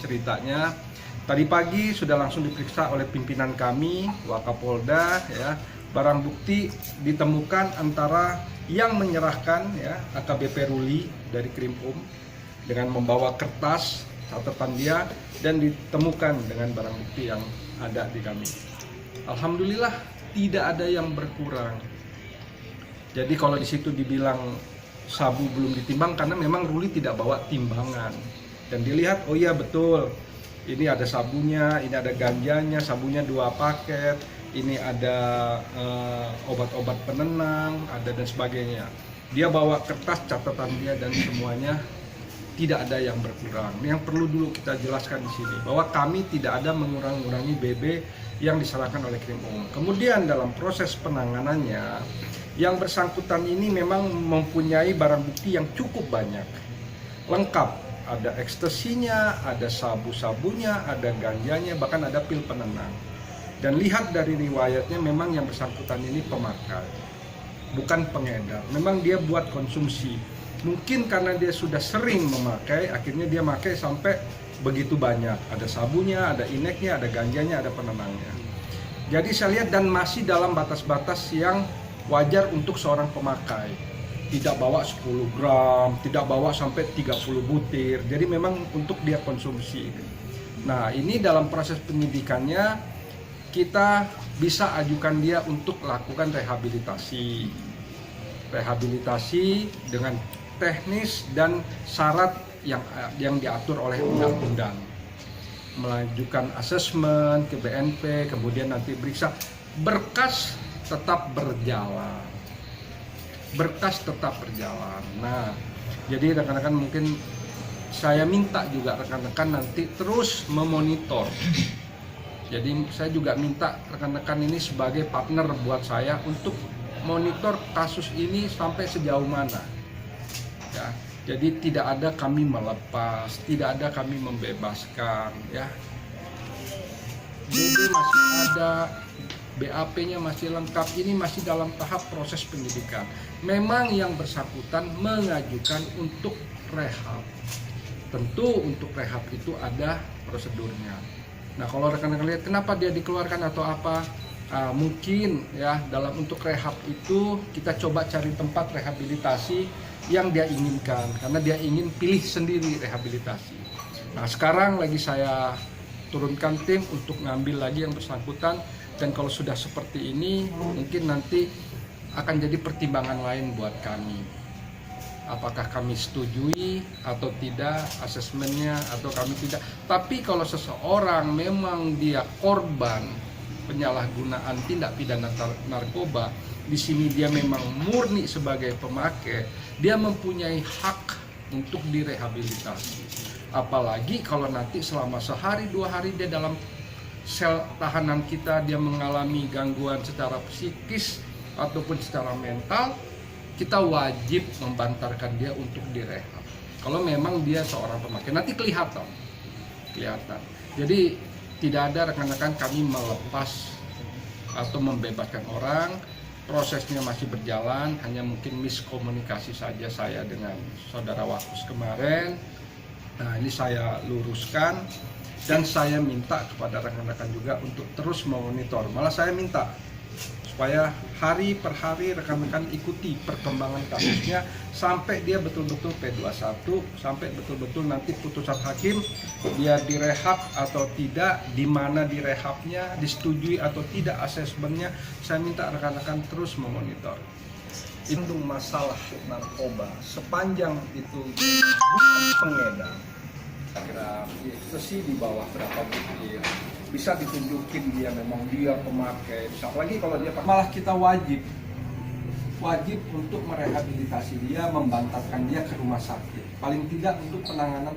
ceritanya. Tadi pagi sudah langsung diperiksa oleh pimpinan kami, Wakapolda, ya. Barang bukti ditemukan antara yang menyerahkan, ya, AKBP Ruli dari Krimum dengan membawa kertas catatan dia, dan ditemukan dengan barang bukti yang ada di kami. Alhamdulillah tidak ada yang berkurang. Jadi kalau di situ dibilang sabu belum ditimbang, karena memang Ruli tidak bawa timbangan. Dan dilihat, oh iya betul, ini ada sabunya, ini ada ganjanya, sabunya 2 paket, ini ada obat-obat penenang, ada dan sebagainya. Dia bawa kertas catatan dia dan semuanya tidak ada yang berkurang. Yang perlu dulu kita jelaskan di sini bahwa kami tidak ada mengurangi BB yang diserahkan oleh Krimum. Kemudian dalam proses penanganannya, yang bersangkutan ini memang mempunyai barang bukti yang cukup banyak, lengkap. Ada ekstasinya, ada sabu-sabunya, ada ganjanya, bahkan ada pil penenang. Dan lihat dari riwayatnya, memang yang bersangkutan ini pemakai, bukan pengedar. Memang dia buat konsumsi. Mungkin karena dia sudah sering memakai, akhirnya dia pakai sampai begitu banyak. Ada sabunya, ada ineknya, ada ganjanya, ada penenangnya. Jadi saya lihat, dan masih dalam batas-batas yang wajar untuk seorang pemakai. Tidak bawa 10 gram, tidak bawa sampai 30 butir. Jadi memang untuk dia konsumsi. Nah, ini dalam proses penyidikannya kita bisa ajukan dia untuk lakukan rehabilitasi. Rehabilitasi dengan teknis dan syarat yang diatur oleh undang-undang. Melanjutkan asesmen ke BNP, kemudian nanti periksa. Berkas tetap berjalan. Berkas tetap berjalan. Nah, jadi rekan-rekan mungkin saya minta juga rekan-rekan nanti terus memonitor. Jadi saya juga minta rekan-rekan ini sebagai partner buat saya untuk monitor kasus ini sampai sejauh mana. Ya, jadi tidak ada kami melepas, tidak ada kami membebaskan, ya. BB masih ada, BAP-nya masih lengkap, ini masih dalam tahap proses penyidikan. Memang yang bersangkutan mengajukan untuk rehab. Tentu untuk rehab itu ada prosedurnya. Nah, kalau rekan-rekan lihat kenapa dia dikeluarkan atau apa, mungkin ya dalam untuk rehab itu kita coba cari tempat rehabilitasi yang dia inginkan, karena dia ingin pilih sendiri rehabilitasi. Nah, sekarang lagi saya turunkan tim untuk ngambil lagi yang bersangkutan. Dan kalau sudah seperti ini, mungkin nanti akan jadi pertimbangan lain buat kami. Apakah kami setujui atau tidak asesmennya, atau kami tidak. Tapi kalau seseorang memang dia korban penyalahgunaan tindak pidana narkoba, di sini dia memang murni sebagai pemakai, dia mempunyai hak untuk direhabilitasi. Apalagi kalau nanti selama sehari 2 hari dia dalam sel tahanan kita, dia mengalami gangguan secara psikis ataupun secara mental, kita wajib membantarkan dia untuk direhab. Kalau memang dia seorang pemakai, nanti kelihatan. Jadi tidak ada rekan-rekan kami melepas atau membebaskan orang. Prosesnya masih berjalan, hanya mungkin miskomunikasi saja saya dengan saudara Wakus kemarin. Nah, ini saya luruskan. Dan saya minta kepada rekan-rekan juga untuk terus memonitor. Malah saya minta supaya hari per hari rekan-rekan ikuti perkembangan kasusnya sampai dia betul-betul P21, sampai betul-betul nanti putusan hakim dia direhab atau tidak, di mana direhabnya, disetujui atau tidak asesmennya. Saya minta rekan-rekan terus memonitor. Itu masalah narkoba sepanjang itu bukan pengedar. Kira ekstasi di bawah berapa butir, bisa ditunjukin dia memang dia pemakai. Apalagi kalau dia malah kita wajib untuk merehabilitasi dia, membantarkan dia ke rumah sakit, paling tidak untuk penanganan.